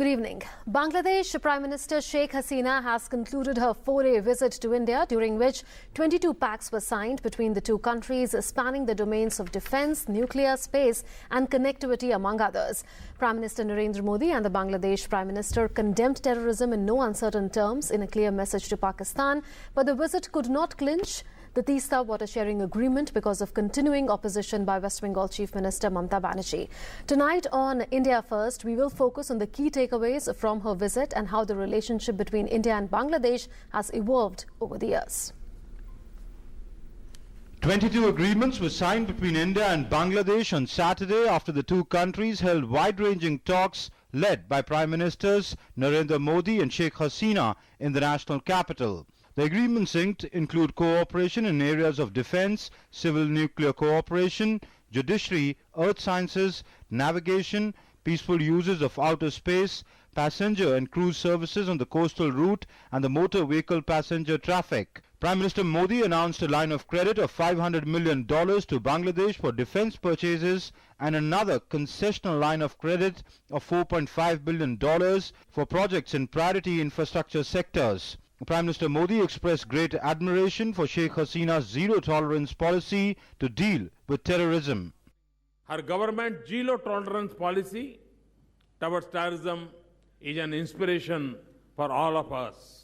Good evening. Bangladesh Prime Minister Sheikh Hasina has concluded her 4-day visit to India, during which 22 pacts were signed between the two countries, spanning the domains of defence, nuclear, space and connectivity, among others. Prime Minister Narendra Modi and the Bangladesh Prime Minister condemned terrorism in no uncertain terms in a clear message to Pakistan, but the visit could not clinch the Teesta water sharing agreement because of continuing opposition by West Bengal Chief Minister Mamata Banerjee. Tonight on India First, we will focus on the key takeaways from her visit and how the relationship between India and Bangladesh has evolved over the years. 22 agreements were signed between India and Bangladesh on Saturday after the two countries held wide-ranging talks led by Prime Ministers Narendra Modi and Sheikh Hasina in the national capital. The agreements inked include cooperation in areas of defence, civil nuclear cooperation, judiciary, earth sciences, navigation, peaceful uses of outer space, passenger and cruise services on the coastal route and the motor vehicle passenger traffic. Prime Minister Modi announced a line of credit of $500 million to Bangladesh for defence purchases and another concessional line of credit of $4.5 billion for projects in priority infrastructure sectors. Prime Minister Modi expressed great admiration for Sheikh Hasina's zero-tolerance policy to deal with terrorism. Her government's zero-tolerance policy towards terrorism is an inspiration for all of us.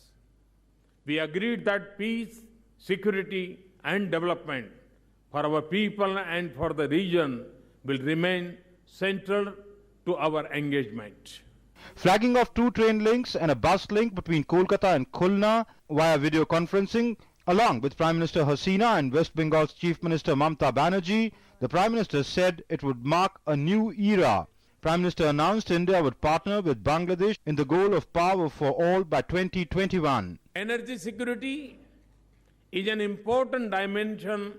We agreed that peace, security and development for our people and for the region will remain central to our engagement. Flagging of two train links and a bus link between Kolkata and Khulna via video conferencing, along with Prime Minister Hasina and West Bengal's Chief Minister Mamata Banerjee, the Prime Minister said it would mark a new era. Prime Minister announced India would partner with Bangladesh in the goal of power for all by 2021. Energy security is an important dimension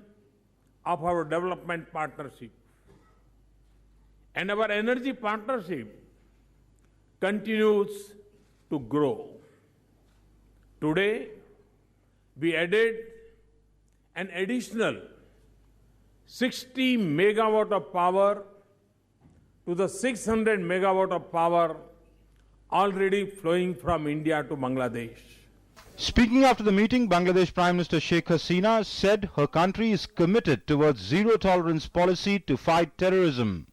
of our development partnership. And our energy partnership continues to grow. Today, we added an additional 60 megawatt of power to the 600 megawatt of power already flowing from India to Bangladesh. Speaking after the meeting, Bangladesh Prime Minister Sheikh Hasina said her country is committed towards zero-tolerance policy to fight terrorism.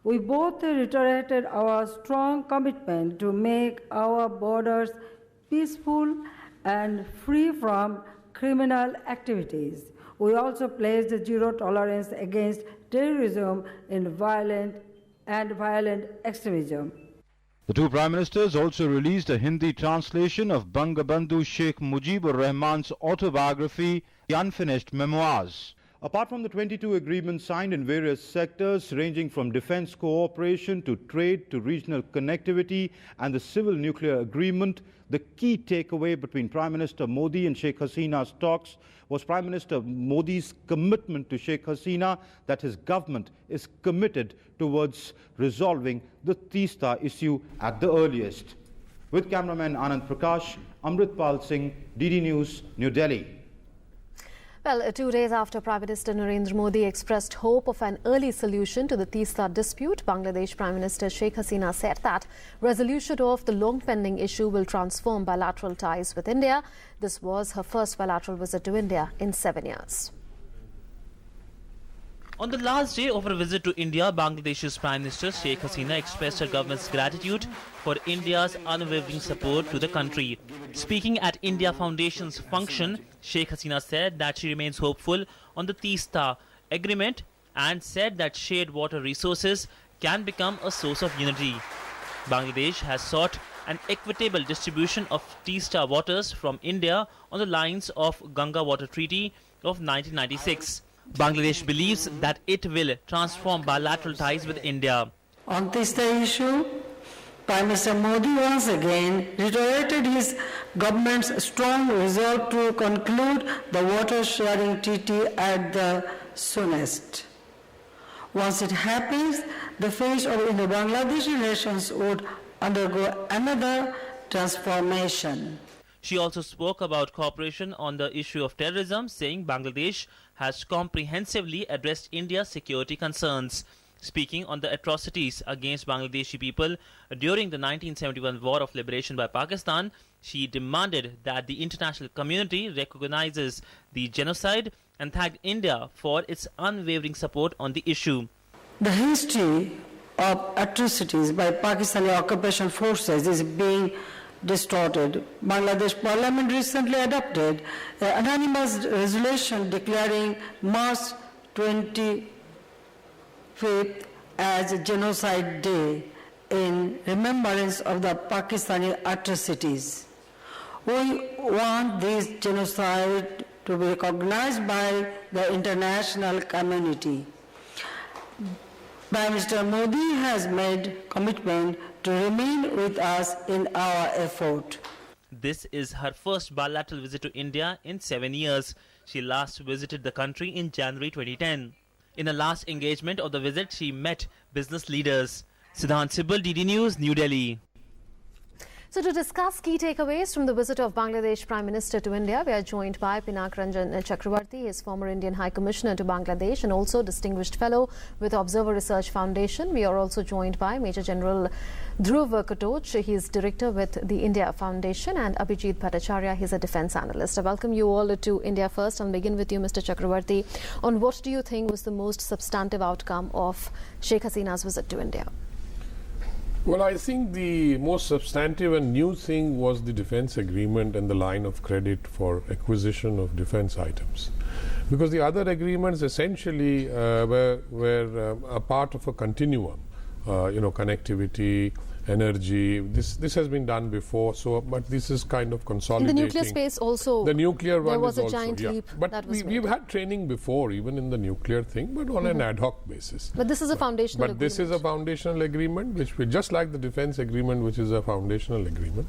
We both reiterated our strong commitment to make our borders peaceful and free from criminal activities. We also pledged zero tolerance against terrorism and violent extremism. The two Prime Ministers also released a Hindi translation of Bangabandhu Sheikh Mujibur Rahman's autobiography, The Unfinished Memoirs. Apart from the 22 agreements signed in various sectors ranging from defence cooperation to trade to regional connectivity and the civil nuclear agreement, the key takeaway between Prime Minister Modi and Sheikh Hasina's talks was Prime Minister Modi's commitment to Sheikh Hasina that his government is committed towards resolving the Teesta issue at the earliest. With cameraman Anand Prakash, Amritpal Singh, DD News, New Delhi. Well, 2 days after Prime Minister Narendra Modi expressed hope of an early solution to the Teesta dispute, Bangladesh Prime Minister Sheikh Hasina said that resolution of the long-pending issue will transform bilateral ties with India. This was her first bilateral visit to India in 7 years. On the last day of her visit to India, Bangladesh's Prime Minister Sheikh Hasina expressed her government's gratitude for India's unwavering support to the country. Speaking at India Foundation's function, Sheikh Hasina said that she remains hopeful on the Teesta agreement and said that shared water resources can become a source of unity. Bangladesh has sought an equitable distribution of Teesta waters from India on the lines of Ganga Water Treaty of 1996. Bangladesh believes that it will transform bilateral ties with India. On Teesta issue, Prime Minister Modi once again reiterated his government's strong resolve to conclude the water sharing treaty at the soonest. Once it happens, the face of Indo-Bangladesh relations would undergo another transformation. She also spoke about cooperation on the issue of terrorism, saying Bangladesh has comprehensively addressed India's security concerns. Speaking on the atrocities against Bangladeshi people during the 1971 War of Liberation by Pakistan, she demanded that the international community recognizes the genocide and thanked India for its unwavering support on the issue. The history of atrocities by Pakistani occupation forces is being distorted. Bangladesh Parliament recently adopted an unanimous resolution declaring March 25th as Genocide Day in remembrance of the Pakistani atrocities. We want this genocide to be recognized by the international community. Prime Minister Modi has made commitment to remain with us in our effort. This is her first bilateral visit to India in 7 years. She last visited the country in January 2010. In her last engagement of the visit, she met business leaders. Siddhant Sibal, DD News, New Delhi. So to discuss key takeaways from the visit of Bangladesh Prime Minister to India, we are joined by Pinak Ranjan Chakrabarti, his former Indian High Commissioner to Bangladesh and also Distinguished Fellow with Observer Research Foundation. We are also joined by Major General Dhruv Katoch, he is Director with the India Foundation, and Abhijit Bhattacharya, he is a Defence Analyst. I welcome you all to India First. I'll begin with you, Mr. Chakrabarti. On what do you think was the most substantive outcome of Sheikh Hasina's visit to India? Well, I think the most substantive and new thing was the defense agreement and the line of credit for acquisition of defense items. Because the other agreements essentially were a part of a continuum, connectivity, energy. This has been done before, but this is kind of consolidating. In the nuclear space also, the nuclear one there was is a giant also, leap. But that was we've had training before, even in the nuclear thing, but on an ad hoc basis. But this is a foundational agreement. But this is a foundational agreement, which we, just like the defense agreement, which is a foundational agreement,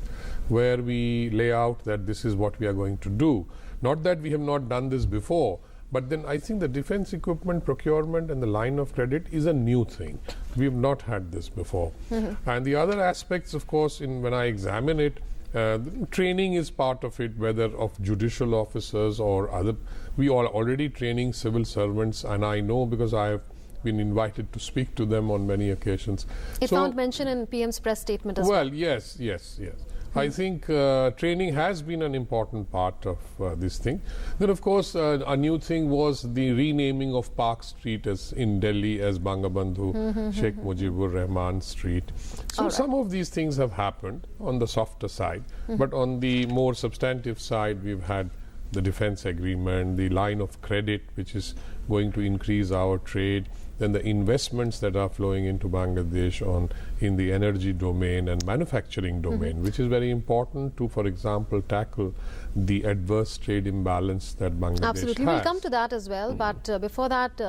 where we lay out that this is what we are going to do. Not that we have not done this before, but then I think the defense equipment procurement and the line of credit is a new thing. We have not had this before. And the other aspects, of course, when I examine it, training is part of it, whether of judicial officers or other. We are already training civil servants, and I know because I have been invited to speak to them on many occasions. It found mention in PM's press statement as well. Well, yes. I think training has been an important part of this thing. Then, of course, a new thing was the renaming of Park Street in Delhi as Bangabandhu Sheikh Mujibur Rahman Street. So some of these things have happened on the softer side, but on the more substantive side, we've had the defense agreement, the line of credit, which is going to increase our trade, then the investments that are flowing into Bangladesh in the energy domain and manufacturing domain, which is very important to, for example, tackle the adverse trade imbalance that Bangladesh Absolutely. has. We'll come to that as well. But before that,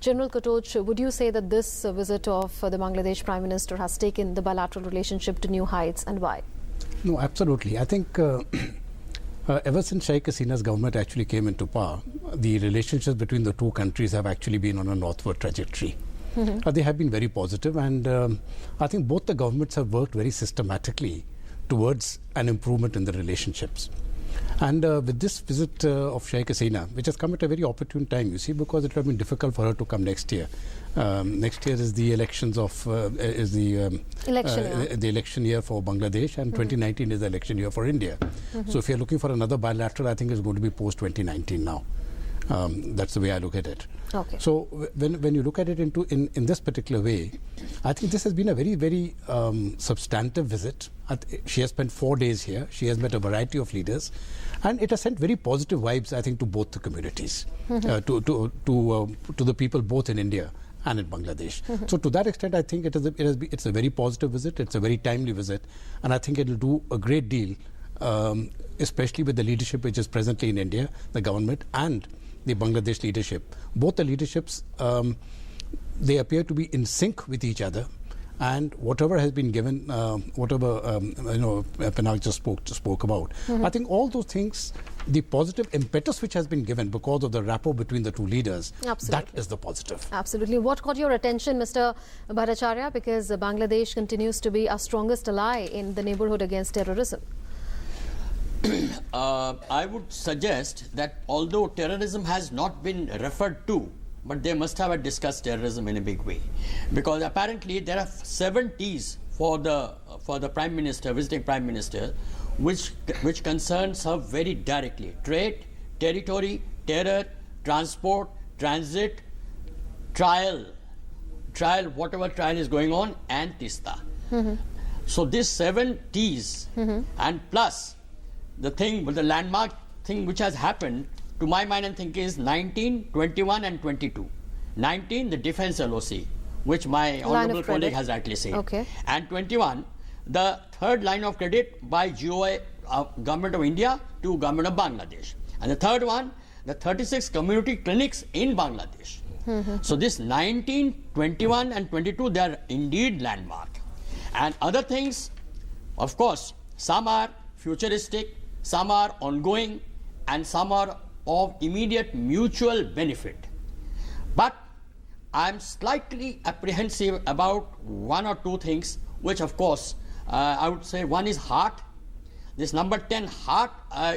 General Katoch, would you say that this visit of the Bangladesh Prime Minister has taken the bilateral relationship to new heights, and why? No, absolutely. I think ever since Sheikh Hasina's government actually came into power, the relationships between the two countries have actually been on a northward trajectory. They have been very positive, and I think both the governments have worked very systematically towards an improvement in the relationships. And with this visit of Sheikh Hasina, which has come at a very opportune time, you see, because it would have been difficult for her to come next year. Next year is the elections of the election year for Bangladesh, and 2019 is the election year for India. So if you're looking for another bilateral, I think it's going to be post 2019 now. That's the way I look at it. Okay. So when you look at it in this particular way, I think this has been a very, very substantive visit. She has spent 4 days here. She has met a variety of leaders, and it has sent very positive vibes, I think, to both the communities, to the people both in India and in Bangladesh. So to that extent, I think it's a very positive visit. It's a very timely visit, and I think it will do a great deal, especially with the leadership which is presently in India, the government and the Bangladesh leadership. Both the leaderships, they appear to be in sync with each other, and whatever has been given, Pinak just spoke about, I think all those things, the positive impetus which has been given because of the rapport between the two leaders, that is the positive. Absolutely. What caught your attention, Mr. Bhattacharya? Because Bangladesh continues to be our strongest ally in the neighborhood against terrorism. I would suggest that although terrorism has not been referred to but they must have discussed terrorism in a big way, because apparently there are 7 T's for the Prime Minister, visiting Prime Minister, which concerns her very directly: trade, territory, terror, transport, transit, trial, whatever trial is going on, and Tista. So these 7 T's and plus the thing, the landmark thing which has happened, to my mind and thinking, is 19, 21 and 22. 19, the defense LOC, which my honourable colleague has rightly said. Okay. And 21, the third line of credit by GOI, Government of India to Government of Bangladesh. And the third one, the 36 community clinics in Bangladesh. So this 19, 21 and 22, they are indeed landmark. And other things, of course, some are futuristic, some are ongoing, and some are of immediate mutual benefit. But I'm slightly apprehensive about 1 or 2 things, which of course, I would say one is heart. This number 10, heart,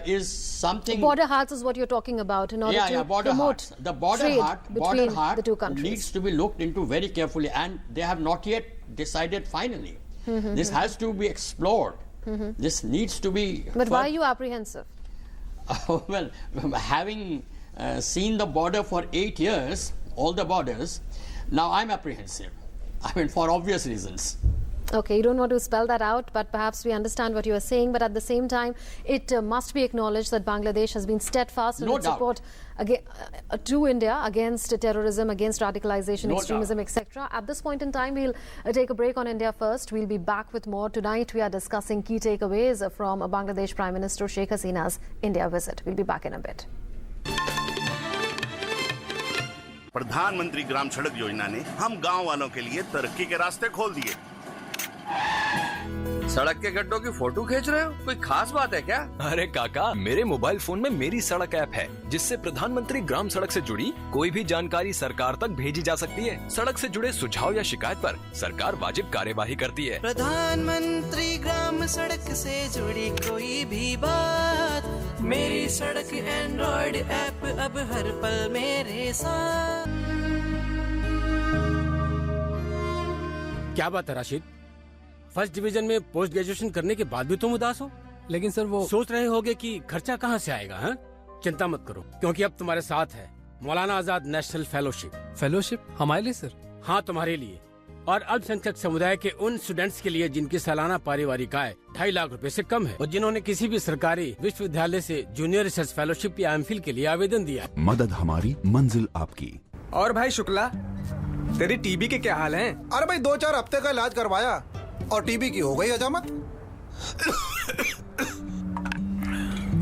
is something... Border hearts is what you're talking about in order to border promote hearts. The border trade between the two countries. Needs to be looked into very carefully, and they have not yet decided finally. This has to be explored. This needs to be... But why are you apprehensive? Well, having seen the border for 8 years, all the borders, now I'm apprehensive. I mean, for obvious reasons. Okay, you don't want to spell that out, but perhaps we understand what you are saying. But at the same time, it must be acknowledged that Bangladesh has been steadfast in its support to India against terrorism, against radicalization, extremism, etc. At this point in time, we'll take a break on India first. We'll be back with more. Tonight, we are discussing key takeaways from Bangladesh Prime Minister Sheikh Hasina's India visit. We'll be back in a bit. प्रधानमंत्री ग्राम सड़क योजना ने हम गांव वालों के लिए तरक्की के रास्ते खोल दिए। सड़क के गड्ढों की फोटो खींच रहे हो? कोई खास बात है क्या? अरे काका, मेरे मोबाइल फोन में मेरी सड़क ऐप है, जिससे प्रधानमंत्री ग्राम सड़क से जुड़ी कोई भी जानकारी सरकार तक भेजी जा सकती है। सड़क से जुड़े सुझाव या शिकायत पर सरकार वाजिब कार्यवाही करती है। प्रधानमंत्री ग्राम सड़क से जुड़ी कोई भी बात, मेरी सड़क एंड्रॉइड ऐप अब हर पल मेरे साथ। क्या बात है राशिद? फर्स्ट डिवीजन में पोस्ट ग्रेजुएशन करने के बाद भी तुम उदास हो? लेकिन सर वो सोच रहे होगे कि खर्चा कहाँ से आएगा? हैं? चिंता मत करो, क्योंकि अब तुम्हारे साथ है Maulana Azad national fellowship. Fellowship हमारे लिए सर? हाँ, तुम्हारे लिए और अल्पसंख्यक समुदाय के उन स्टूडेंट्स के लिए जिनकी सालाना पारिवारिक आय 2.5 लाख रुपए से कम है और जिन्होंने किसी भी सरकारी विश्वविद्यालय से जूनियर रिसर्च फेलोशिप या एमफिल के लिए आवेदन दिया। मदद हमारी, मंजिल आपकी। और भाई शुक्ला, तेरी टीबी के क्या हाल हैं? अरे भाई 2-4 हफ्ते का इलाज करवाया और टीबी की हो गई हजामत।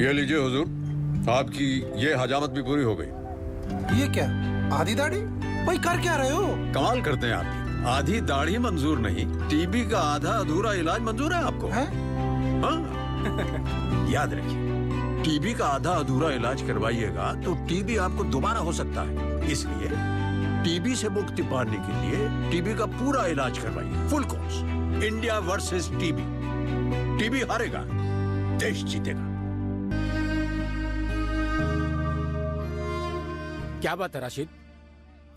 ये लीजिए हुजूर, आपकी ये हजामत भी पूरी हो गई। ये क्या, आधी दाढ़ी? भाई कर क्या रहे हो? कमाल करते हैं आप। आधी दाढ़ी मंजूर नहीं, टीबी का आधा अधूरा इलाज मंजूर है आपको? हाँ? याद रखिए, टीबी का आधा अधूरा इलाज करवाइएगा तो टीबी आपको दोबारा हो सकता है। इसलिए टीबी से मुक्ति पाने के लिए टीबी का पूरा इलाज करवाइए, full course. India versus TB. TB हारेगा, देश जीतेगा। क्या बात है राशिद?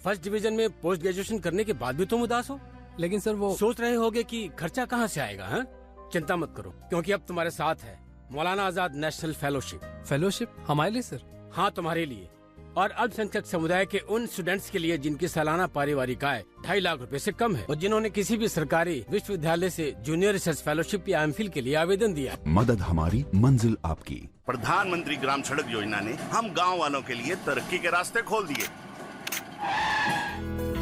फर्स्ट डिवीजन में पोस्ट ग्रेजुएशन करने के बाद भी तुम उदास हो? लेकिन सर वो सोच रहे होगे कि खर्चा कहाँ से आएगा? हैं? चिंता मत करो, क्योंकि अब तुम्हारे साथ है Maulana Azad national fellowship. Fellowship हमारे लिए सर? हाँ, तुम्हारे लिए और अल्पसंख्यक समुदाय के उन स्टूडेंट्स के लिए जिनकी सालाना पारिवारिक आय 2.5 लाख रुपए से कम है और जिन्होंने किसी भी सरकारी विश्वविद्यालय से जूनियर रिसर्च फेलोशिप या एमफिल के लिए आवेदन दिया। मदद हमारी, मंजिल आपकी। प्रधानमंत्री ग्राम सड़क योजना ने हम गांव वालों के लिए तरक्की के रास्ते खोल दिए।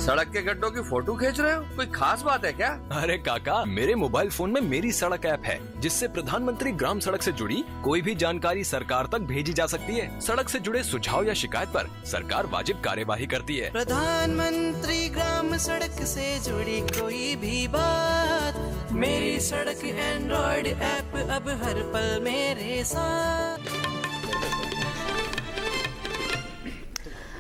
सड़क के गड्ढों की फोटो खींच रहे हो? कोई खास बात है क्या? अरे काका, मेरे मोबाइल फोन में मेरी सड़क ऐप है, जिससे प्रधानमंत्री ग्राम सड़क से जुड़ी कोई भी जानकारी सरकार तक भेजी जा सकती है। सड़क से जुड़े सुझाव या शिकायत पर सरकार वाजिब कार्यवाही करती है। प्रधानमंत्री ग्राम सड़क से जुड़ी कोई भी बात, मेरी सड़क एंड्रॉइड ऐप अब हर पल मेरे साथ।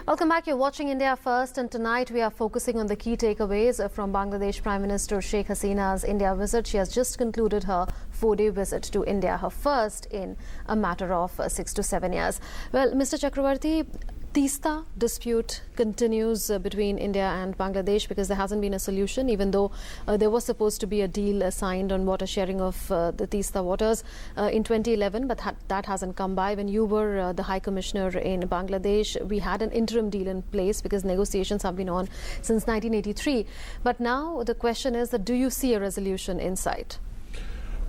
Welcome back. You're watching India First, and tonight we are focusing on the key takeaways from Bangladesh Prime Minister Sheikh Hasina's India visit. She has just concluded her 4-day visit to India, her first in a matter of 6 to 7 years. Well, Mr. Chakravarti, Tista dispute continues between India and Bangladesh because there hasn't been a solution, even though there was supposed to be a deal signed on water sharing of the Tista waters in 2011, but that hasn't come by. When you were the High Commissioner in Bangladesh, we had an interim deal in place because negotiations have been on since 1983. But now the question is that do you see a resolution in sight?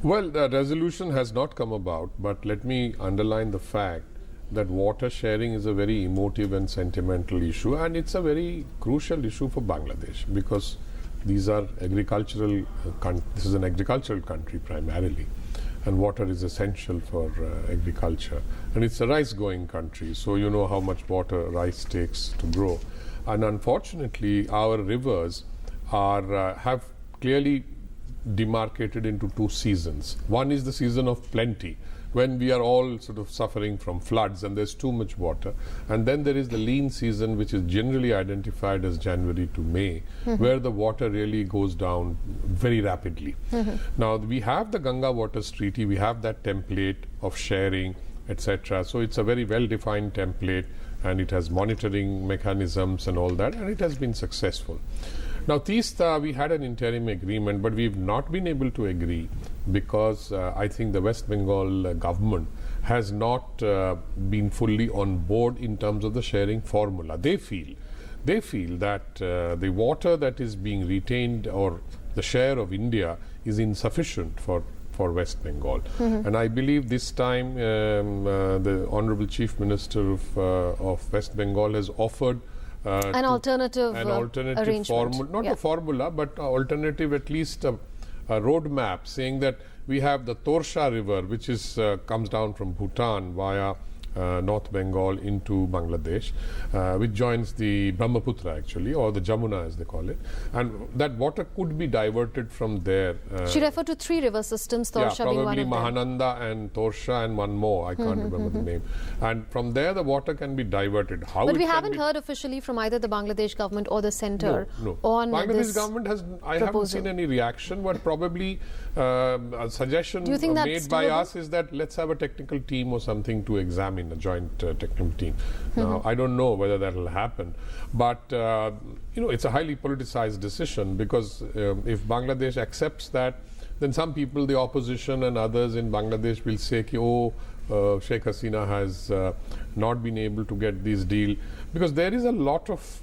Well, the resolution has not come about, but let me underline the fact that water sharing is a very emotive and sentimental issue, and it's a very crucial issue for Bangladesh because these are agricultural. This is an agricultural country primarily, and water is essential for agriculture. And it's a rice-growing country, so you know how much water rice takes to grow. And unfortunately, our rivers have clearly demarcated into two seasons. One is the season of plenty, when we are all sort of suffering from floods and there's too much water. And then there is the lean season, which is generally identified as January to May, where the water really goes down very rapidly. Now, we have the Ganga Waters Treaty, we have that template of sharing, etc. So it's a very well-defined template, and it has monitoring mechanisms and all that, and it has been successful. Now, Tista, we had an interim agreement, but we've not been able to agree because I think the West Bengal government has not been fully on board in terms of the sharing formula. They feel that the water that is being retained or the share of India is insufficient for West Bengal. And I believe this time the Honorable Chief Minister of West Bengal has offered an alternative formula, not a formula, but alternative, at least a roadmap, saying that we have the Torsha River, which is comes down from Bhutan via North Bengal into Bangladesh, which joins the Brahmaputra actually, or the Jamuna as they call it, and that water could be diverted from there. She referred to three river systems, Torsha being one of them. Mahananda and Torsha and one more, I can't remember the name. And from there the water can be diverted. How? But we haven't heard officially from either the Bangladesh government or the centre on Bangladesh this government has, I haven't seen any reaction, but probably a suggestion made by us is that let's have a technical team or something to examine, a joint technical team. Now, I don't know whether that will happen, but it's a highly politicized decision because if Bangladesh accepts that, then some people, the opposition and others in Bangladesh will say, Sheikh Hasina has not been able to get this deal, because there is a lot of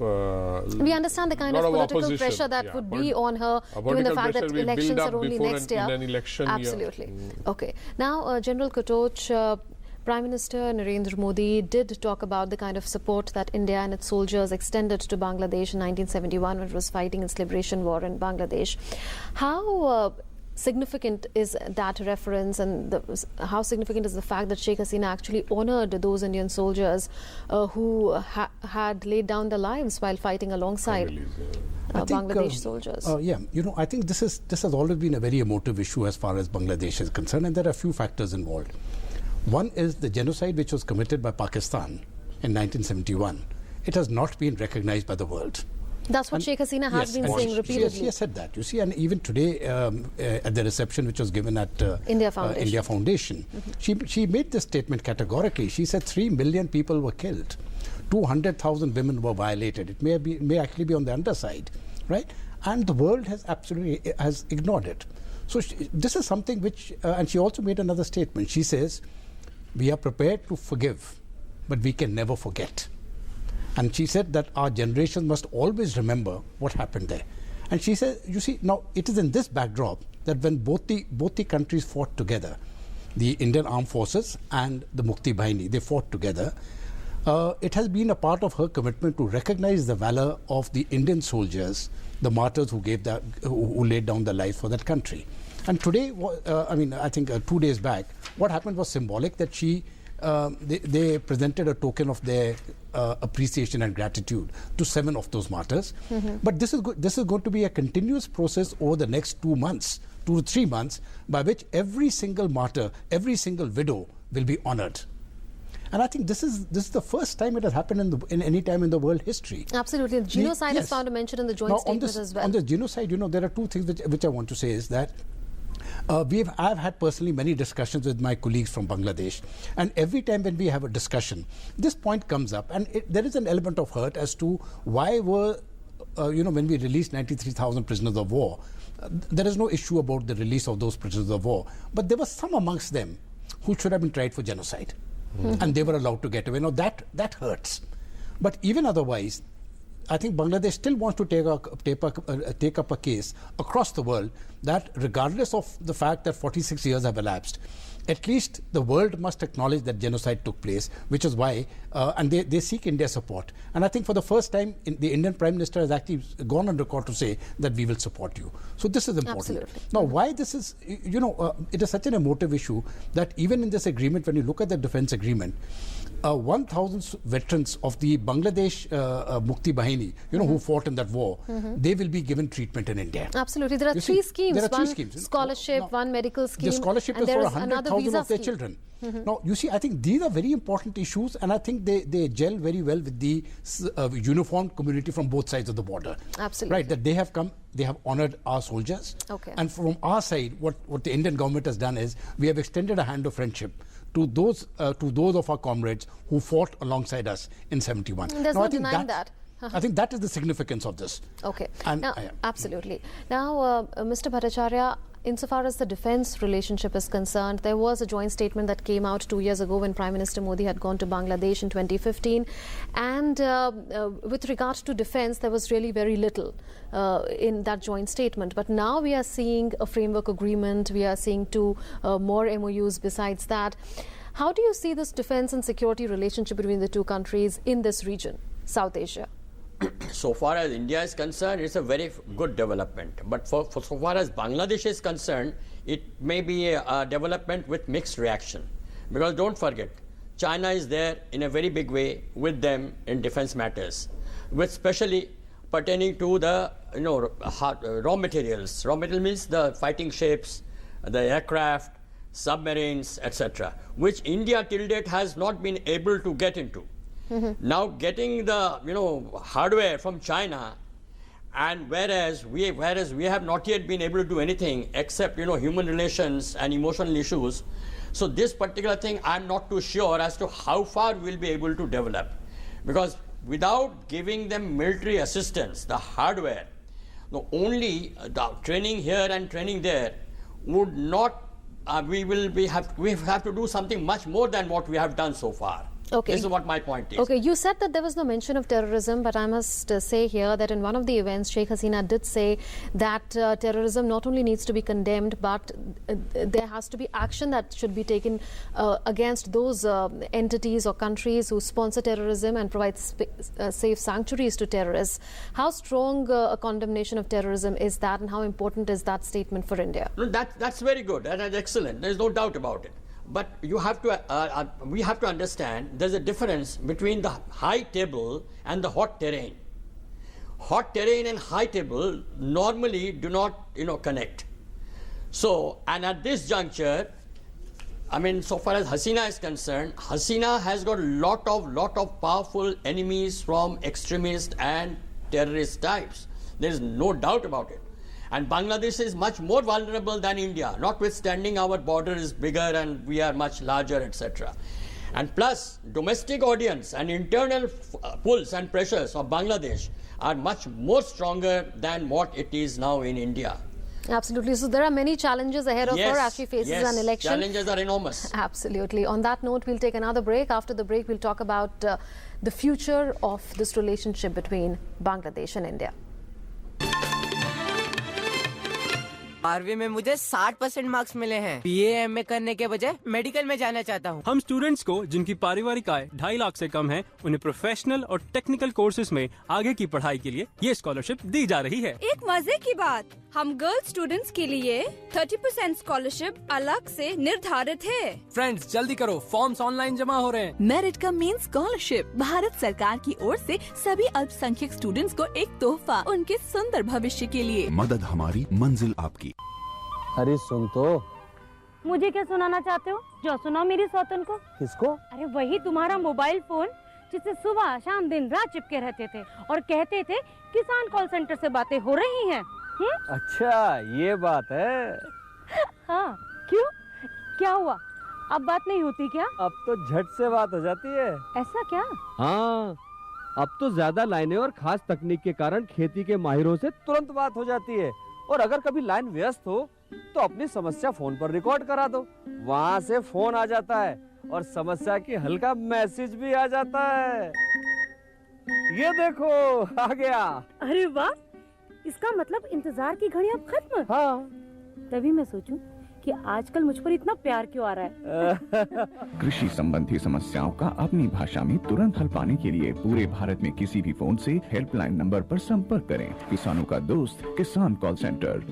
we understand the kind of political pressure that would be on her, given the fact that elections are only next year. Absolutely. Okay. Now, General Katoch, Prime Minister Narendra Modi did talk about the kind of support that India and its soldiers extended to Bangladesh in 1971 when it was fighting its liberation war in Bangladesh. How significant is that reference, and how significant is the fact that Sheikh Hasina actually honoured those Indian soldiers who had laid down their lives while fighting alongside Bangladesh soldiers? I think this has always been a very emotive issue as far as Bangladesh is concerned, and there are a few factors involved. One is the genocide which was committed by Pakistan in 1971. It has not been recognized by the world. That's what Sheikh Hasina has been saying repeatedly. She has said that. You see, and even today at the reception which was given at India Foundation, she made this statement categorically. She said 3 million people were killed, 200,000 women were violated. It may actually be on the underside, right? And the world has absolutely ignored it. So this is something which, and she also made another statement. She says, we are prepared to forgive, but we can never forget. And she said that our generation must always remember what happened there. And she said, you see, now it is in this backdrop that when both the countries fought together, the Indian Armed Forces and the Mukti Bahini, they fought together. It has been a part of her commitment to recognize the valor of the Indian soldiers, the martyrs who laid down their lives for that country. And today, I think 2 days back, what happened was symbolic, that they presented a token of their appreciation and gratitude to 7 of those martyrs. But this is going to be a continuous process over the next 2 to 3 months, by which every single martyr, every single widow will be honored. And I think this is the first time it has happened in any time in the world history. Absolutely. Genocide is found to mention in the joint statement as well. On the genocide, there are two things which I want to say is that I've had personally many discussions with my colleagues from Bangladesh, and every time when we have a discussion, this point comes up, and there is an element of hurt as to why were, when we released 93,000 prisoners of war, there is no issue about the release of those prisoners of war, but there were some amongst them who should have been tried for genocide, and they were allowed to get away. Now that hurts, but even otherwise, I think Bangladesh still wants to take up a case across the world that regardless of the fact that 46 years have elapsed, at least the world must acknowledge that genocide took place, which is why, and they seek India's support. And I think for the first time, the Indian Prime Minister has actually gone on record to say that we will support you. So this is important. Absolutely. Now, why this is, it is such an emotive issue that even in this agreement, when you look at the defense agreement, 1,000 veterans of the Bangladesh Mukti Bahini, who fought in that war, they will be given treatment in India. Absolutely. There are three schemes. There are one three schemes. Scholarship, one medical scheme. The scholarship and is there for is another 100,000 visa of their scheme. children. Now, you see, I think these are very important issues, and I think they gel very well with the uniformed community from both sides of the border. Absolutely. Right, that they have come, they have honored our soldiers. Okay. And from our side, what the Indian government has done is we have extended a hand of friendship to those of our comrades who fought alongside us in 71. There's no denying that. I think that is the significance of this. Okay. And, now, absolutely. Now, Mr. Bhattacharya, insofar as the defense relationship is concerned, there was a joint statement that came out 2 years ago when Prime Minister Modi had gone to Bangladesh in 2015. And with regard to defense, there was really very little in that joint statement. But now we are seeing a framework agreement. We are seeing two more MOUs besides that. How do you see this defense and security relationship between the two countries in this region, South Asia? So far as India is concerned, it's a very good development. But for so far as Bangladesh is concerned, it may be a development with mixed reaction. Because don't forget, China is there in a very big way with them in defense matters, with especially pertaining to the raw materials. Raw material means the fighting ships, the aircraft, submarines, etc., which India till date has not been able to get into. Now getting the hardware from China, and whereas we have not yet been able to do anything except human relations and emotional issues. So this particular thing I'm not too sure as to how far we'll be able to develop, because without giving them military assistance, the hardware, only the training here and training there would not. We have to do something much more than what we have done so far. Okay. This is what my point is. Okay, you said that there was no mention of terrorism, but I must say here that in one of the events, Sheikh Hasina did say that terrorism not only needs to be condemned, but there has to be action that should be taken against those entities or countries who sponsor terrorism and provide safe sanctuaries to terrorists. How strong a condemnation of terrorism is that, and how important is that statement for India? No, that's very good. That's excellent. There's no doubt about it. But you have to, we have to understand there's a difference between the high table and the hot terrain. Hot terrain and high table normally do not, connect. So, and at this juncture, so far as Hasina is concerned, Hasina has got a lot of powerful enemies from extremist and terrorist types. There is no doubt about it. And Bangladesh is much more vulnerable than India, notwithstanding our border is bigger and we are much larger, etc. And plus, domestic audience and internal pulls and pressures of Bangladesh are much more stronger than what it is now in India. Absolutely. So there are many challenges ahead of her as she faces an election. Challenges are enormous. Absolutely. On that note, we'll take another break. After the break, we'll talk about the future of this relationship between Bangladesh and India. 12वीं में मुझे 60% marks मिले हैं। BA/MA करने के बजाय medical में जाना चाहता हूँ। हम स्टूडेंट्स को जिनकी पारिवारिक आय 2.5 लाख से कम है, उन्हें प्रोफेशनल और टेक्निकल कोर्सेज में आगे की पढ़ाई के लिए ये स्कॉलरशिप दी जा रही है। एक मजे की बात, हम गर्ल्स स्टूडेंट्स के लिए 30% स्कॉलरशिप अलग से निर्धारित है। फ्रेंड्स जल्दी करो, फॉर्म्स ऑनलाइन जमा हो रहे हैं। मेरिट का मेन स्कॉलरशिप भारत सरकार की ओर से सभी अल्पसंख्यक स्टूडेंट्स को एक तोहफा उनके सुंदर भविष्य के लिए। मदद हमारी, मंजिल आपकी। अरे सुन तो, मुझे क्या सुनाना चाहते हो? जो सुनाओ मेरी सौतन को। किसको? अरे वही तुम्हारा मोबाइल फोन जिससे सुबह शाम दिन रात चिपके रहते थे और कहते थे किसान कॉल सेंटर से बातें हो रही हैं। अच्छा ये बात है। हाँ, क्यों? क्या हुआ? अब बात नहीं होती क्या? अब तो झट से बात हो जाती है। ऐसा क्या? हाँ, अब तो ज्यादा लाइनें और खास तकनीक के कारण खेती के माहिरों से तुरंत बात हो जाती है। और अगर कभी लाइन व्यस्त हो तो अपनी समस्या फोन पर रिकॉर्ड करा दो, वहाँ से फोन आ जाता है और समस्या की हल का मैसेज भी आ जाता है। ये देखो आ गया। अरे वाह, इसका मतलब इंतजार की घड़ी अब खत्म। हाँ, तभी मैं सोचूं कि आजकल मुझ पर इतना प्यार क्यों आ रहा है। कृषि संबंधी समस्याओं का अपनी भाषा में तुरंत हल पाने के लिए पूरे भारत में किसी भी फोन से हेल्पलाइन नंबर पर संपर्क करें। किसानों का दोस्त किसान कॉल सेंटर।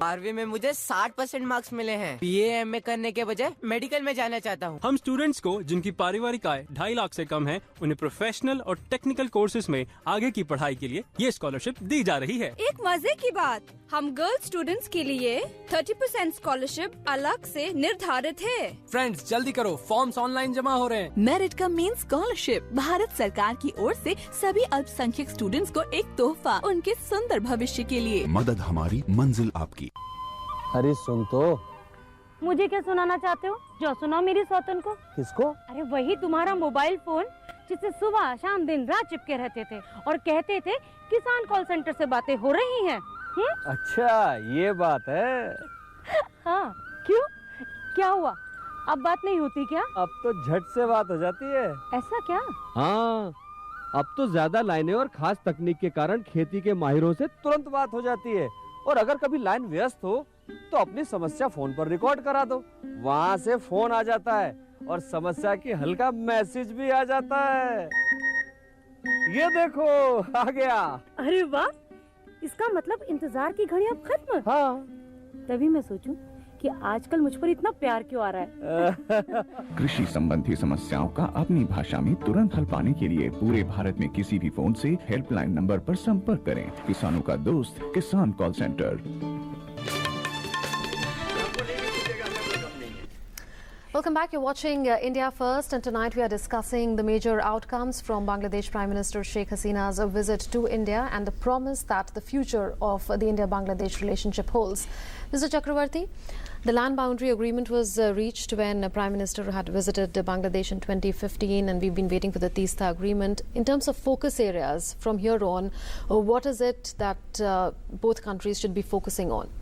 12वीं में मुझे 60% मार्क्स मिले हैं। BA MA करने के बजाय मेडिकल में जाना चाहता हूँ। हम स्टूडेंट्स को जिनकी पारिवारिक आय 2.5 लाख से कम है, उन्हें प्रोफेशनल और टेक्निकल कोर्सेज में आगे की पढ़ाई के लिए ये स्कॉलरशिप दी जा रही है। एक मजे की बात, हम गर्ल्स स्टूडेंट्स के लिए 30% स्कॉलरशिप अलग से निर्धारित है। फ्रेंड्स जल्दी करो, फॉर्म्स ऑनलाइन जमा हो रहे हैं। मेरिट कम मीन स्कॉलरशिप भारत सरकार की ओर से सभी अल्पसंख्यक स्टूडेंट्स को एक तोहफा उनके सुंदर भविष्य के लिए। मदद हमारी, मंजिल आपकी। अरे सुन तो। मुझे क्या सुनाना चाहते हो? जो सुनाओ मेरी सौतन को। किसको? अरे वही तुम्हारा मोबाइल फोन जिससे सुबह शाम दिन रात चिपके रहते थे और कहते थे किसान कॉल सेंटर से बातें हो रही हैं। अच्छा ये बात है। हाँ, क्यों? क्या हुआ? अब बात नहीं होती क्या? अब तो झट से बात हो जाती है। ऐसा क्या? हाँ, अब तो ज्यादा लाइनें और खास तकनीक के कारण खेती के माहिरों से तुरंत बात हो जाती है। और अगर कभी लाइन व्यस्त हो तो अपनी समस्या फोन पर रिकॉर्ड करा दो, वहाँ से फोन आ जाता है और समस्या की हल का मैसेज भी आ जाता है। ये देखो आ गया। अरे वाह, इसका मतलब इंतजार की घड़ी अब खत्म। हाँ, तभी मैं सोचूं कि आजकल मुझ पर इतना प्यार क्यों आ रहा है। कृषि संबंधी समस्याओं का अपनी भाषा में तुरंत हल पाने के लिए पूरे भारत में किसी भी फोन से हेल्पलाइन नंबर पर संपर्क करें। किसानों का दोस्त किसान call centre. Welcome back. You're watching India First, and tonight we are discussing the major outcomes from Bangladesh Prime Minister Sheikh Hasina's visit to India and the promise that the future of the India-Bangladesh relationship holds. Mr. Chakravarti, the land boundary agreement was reached when Prime Minister had visited Bangladesh in 2015, and we've been waiting for the Teesta agreement. In terms of focus areas from here on, what is it that both countries should be focusing on?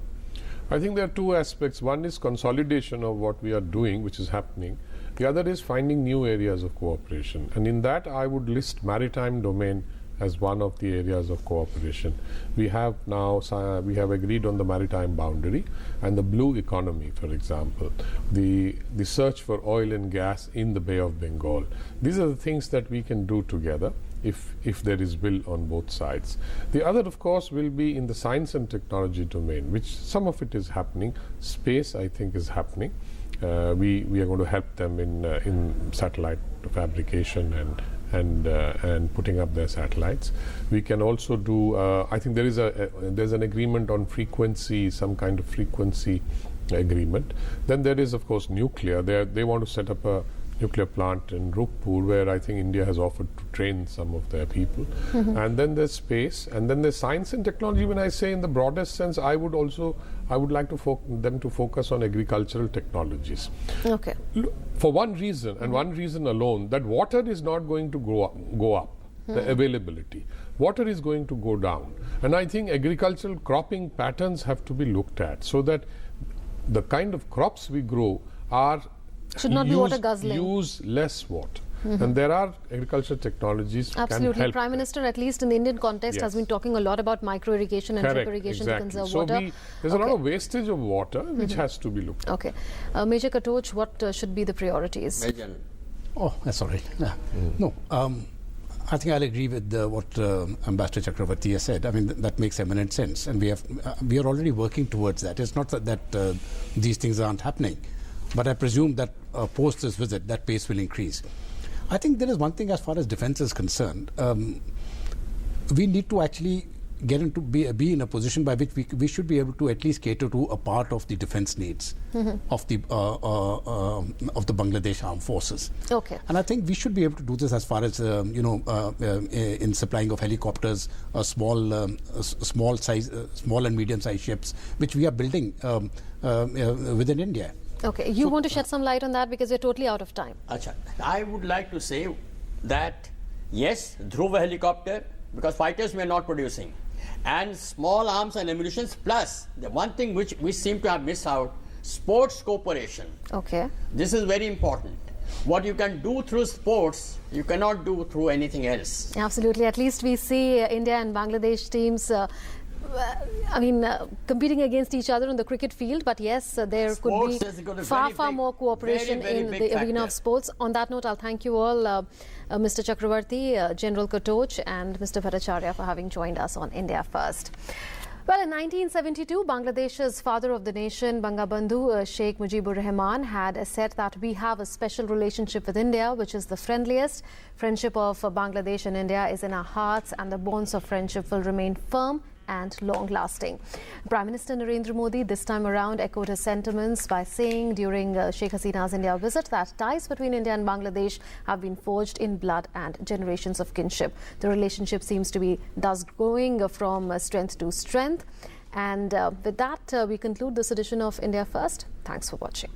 I think there are two aspects. One is consolidation of what we are doing, which is happening. The other is finding new areas of cooperation. And in that, I would list maritime domain as one of the areas of cooperation. We have now, we have agreed on the maritime boundary and the blue economy, for example, the search for oil and gas in the Bay of Bengal. These are the things that we can do together if there is will on both sides. The other, of course, will be in the science and technology domain, which some of it is happening. Space, I think, is happening. We are going to help them in satellite fabrication and putting up their satellites. We can also do. I think there's an agreement on frequency, some kind of frequency agreement. Then there is, of course, nuclear. They want to set up a nuclear plant in Rupur, where I think India has offered to train some of their people. And then there's space, and then there's science and technology. When I say in the broadest sense, I would like them to focus on agricultural technologies. Okay. For one reason, and one reason alone, that water is not going to go up, the availability. Water is going to go down. And I think agricultural cropping patterns have to be looked at, so that the kind of crops we grow should not be water guzzling. Use less water. And there are agricultural technologies Absolutely. can help. Prime Minister, at least in the Indian context, has been talking a lot about micro irrigation and drip irrigation to conserve water. There's a lot of wastage of water which has to be looked at. Okay. Major Katoch, what should be the priorities? Oh, that's all right. No, I think I'll agree with what Ambassador Chakravarti has said. I mean, that makes eminent sense, and we are already working towards that. It's not that these things aren't happening, but I presume that post this visit, that pace will increase. I think there is one thing as far as defense is concerned. We need to actually get into be in a position by which we should be able to at least cater to a part of the defense needs of the Bangladesh armed forces. Okay. And I think we should be able to do this as far as in supplying of helicopters, small and medium-sized ships, which we are building within India. Okay, you want to shed some light on that because we're totally out of time. Achha. I would like to say that yes, Dhruva helicopter, because fighters we are not producing, and small arms and ammunition, plus the one thing which we seem to have missed out, sports cooperation. Okay. This is very important. What you can do through sports, you cannot do through anything else. Absolutely. At least we see India and Bangladesh teams competing against each other on the cricket field, but yes, there Sports could be far more cooperation in the arena of sports. On that note, I'll thank you all, Mr. Chakravarti, General Katoch and Mr. Bhattacharya for having joined us on India First. Well, in 1972, Bangladesh's father of the nation, Bangabandhu Sheikh Mujibur Rahman, had said that we have a special relationship with India, which is the friendliest. Friendship of Bangladesh and India is in our hearts, and the bonds of friendship will remain firm and long-lasting. Prime Minister Narendra Modi this time around echoed his sentiments by saying during Sheikh Hasina's India visit that ties between India and Bangladesh have been forged in blood and generations of kinship. The relationship seems to be thus growing from strength to strength. And with that, we conclude this edition of India First. Thanks for watching.